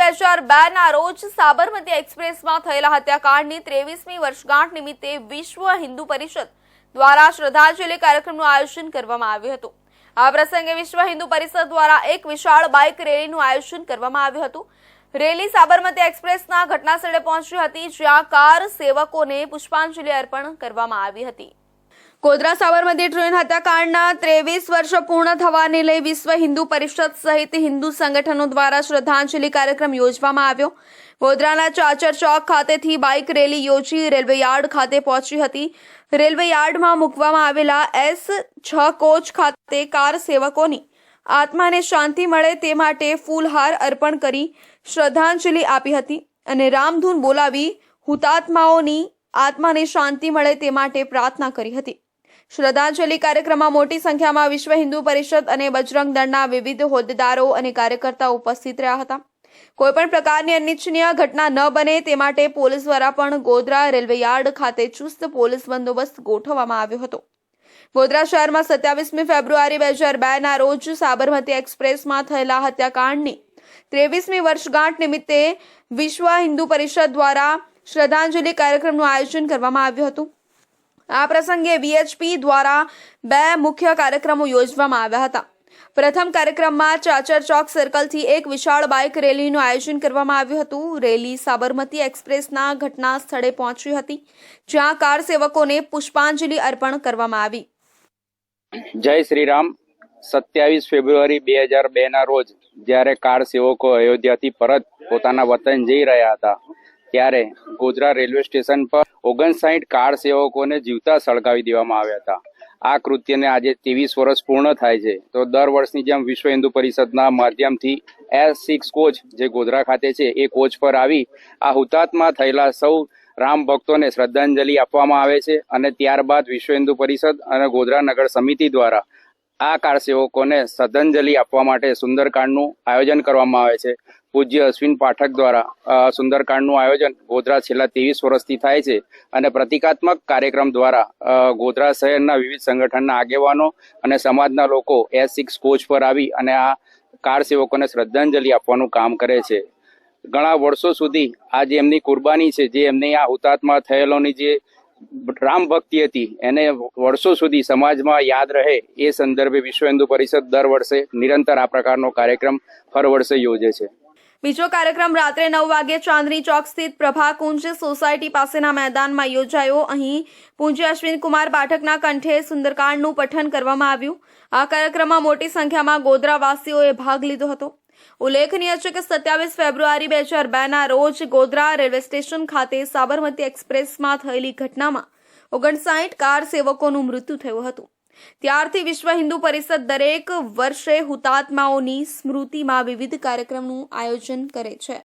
2002ના રોજ સાબરમતી એક્સપ્રેસમાં થયેલા હત્યાકાંડની 23મી વર્ષગાંઠ નિમિત્તે વિશ્વ હિન્દુ પરિષદ દ્વારા શ્રદ્ધાંજલિ કાર્યક્રમનું આયોજન કરવામાં આવ્યું હતું। આ પ્રસંગે વિશ્વ હિન્દુ પરિષદ દ્વારા એક વિશાળ બાઇક રેલીનું આયોજન કરવામાં આવ્યું હતું। રેલી સાબરમતી એક્સપ્રેસના ઘટનાસ્થળે પહોંચી હતી, જ્યાં કાર સેવકોને પુષ્પાંજલિ અર્પણ કરવામાં આવી હતી। ગોધરા સાબરમતી ટ્રેન હત્યાકાંડના 23 વર્ષ પૂર્ણ થવાને લઈ વિશ્વ હિન્દુ પરિષદ સહિત હિન્દુ સંગઠનો દ્વારા શ્રદ્ધાંજલિ કાર્યક્રમ યોજવામાં આવ્યો। ગોધરાના ચાચર ચોક ખાતેથી બાઇક રેલી યોજી રેલવે યાર્ડ ખાતે પહોંચી હતી। રેલવે યાર્ડમાં મૂકવામાં આવેલા S6 કોચ ખાતે કાર સેવકોની આત્માને શાંતિ મળે તે માટે ફૂલહાર અર્પણ કરી શ્રદ્ધાંજલિ આપી હતી અને રામધૂન બોલાવી હુતાત્માઓની આત્માને શાંતિ મળે તે માટે પ્રાર્થના કરી હતી। શ્રદ્ધાંજલિ કાર્યક્રમમાં મોટી સંખ્યામાં વિશ્વ હિન્દુ પરિષદ અને બજરંગ દળના વિવિધ હોદ્દેદારો અને કાર્યકર્તાઓ ઉપસ્થિત રહ્યા હતા। કોઈપણ પ્રકારની અનિચ્છનીય ઘટના ન બને તે માટે પોલીસ દ્વારા પણ ગોધરા રેલવે યાર્ડ ખાતે ચુસ્ત પોલીસ બંદોબસ્ત ગોઠવવામાં આવ્યો હતો। ગોધરા શહેરમાં 27મી ફેબ્રુઆરી 2002ના રોજ સાબરમતી એક્સપ્રેસમાં થયેલા હત્યાકાંડની 23મી વર્ષગાંઠ નિમિત્તે વિશ્વ હિન્દુ પરિષદ દ્વારા શ્રદ્ધાંજલિ કાર્યક્રમનું આયોજન કરવામાં આવ્યું હતું। આ પ્રસંગે VHP દ્વારા 2 મુખ્ય કાર્યક્રમો યોજવામાં આવ્યા હતા। પ્રથમ કાર્યક્રમમાં ચાચર ચોક સર્કલથી એક વિશાળ બાઇક રેલીનું આયોજન કરવામાં આવ્યું હતું। રેલી સાબરમતી એક્સપ્રેસના ઘટના સ્થળે પહોંચી હતી, જ્યાં કાર સેવકોને પુષ્પાંજલિ અર્પણ કરવામાં આવી। જય શ્રી રામ। 27 ફેબ્રુઆરી 2002ના રોજ જ્યારે કાર સેવકો અયોધ્યાથી પરત પોતાના વતન જઈ રહ્યા હતા, ત્યારે ગોધરા રેલવે સ્ટેશન પર 59 કાર સેવકોને જીવતા સળગાવી દેવામાં આવ્યા હતા। આ કૃત્યને આજે 23 વર્ષ પૂર્ણ થાય છે, તો દર વર્ષની જેમ વિશ્વ હિન્દુ પરિષદના માધ્યમથી S6 કોચ જે ગોધરા ખાતે છે એ કોચ પર આવી આ હુતાત્મા થયેલા સૌ રામ ભક્તોને શ્રદ્ધાંજલિ આપવામાં આવે છે અને ત્યારબાદ વિશ્વ હિન્દુ પરિષદ અને ગોધરા નગર સમિતિ દ્વારા આ કાર સેવકોને શ્રદ્ધાંજલિ આપવા માટે સુંદરકાંડનું આયોજન કરવામાં આવે છે। પૂજ્ય અશ્વિન પાઠક દ્વારા સુંદરકાંડનું આયોજન ગોધરા છેલ્લા 23 વર્ષથી થાય છે અને પ્રતિકાત્મક કાર્યક્રમ દ્વારા ગોધરા શહેરના વિવિધ સંગઠનના આગેવાનો અને સમાજના લોકો S6 કોચ પર આવી અને આ કાર સેવકોને શ્રદ્ધાંજલિ આપવાનું કામ કરે છે। ઘણા વર્ષો સુધી આ જે એમની કુરબાની છે, જે એમની આ હુતાત્મા થયેલોની જે રામ ભક્તિ હતી, એને વર્ષો સુધી સમાજમાં યાદ રહે એ સંદર્ભે વિશ્વ હિન્દુ પરિષદ દર વર્ષે નિરંતર આ પ્રકારનો કાર્યક્રમ હર વર્ષે યોજે છે। બીજો કાર્યક્રમ રાત્રે 9 વાગે ચાંદની ચોક સ્થિત પ્રભાકુંજ સોસાયટી પાસેના મેદાનમાં યોજાયો। અહીં પૂજ્ય અશ્વિન કુમાર પાઠકના કંઠે સુંદરકાંડનું પઠન કરવામાં આવ્યું। આ કાર્યક્રમમાં મોટી સંખ્યામાં ગોધરાવાસીઓએ ભાગ લીધો હતો। ઉલ્લેખનીય છે કે 27 ફેબ્રુઆરી 2002ના રોજ ગોધરા રેલવે સ્ટેશન ખાતે સાબરમતી એક્સપ્રેસમાં થયેલી ઘટનામાં 59 કાર સેવકોનું મૃત્યુ થયું હતું। ત્યારથી વિશ્વ હિન્દુ પરિષદ દરેક વર્ષે હુતાત્માઓની સ્મૃતિમાં વિવિધ કાર્યક્રમનું આયોજન કરે છે।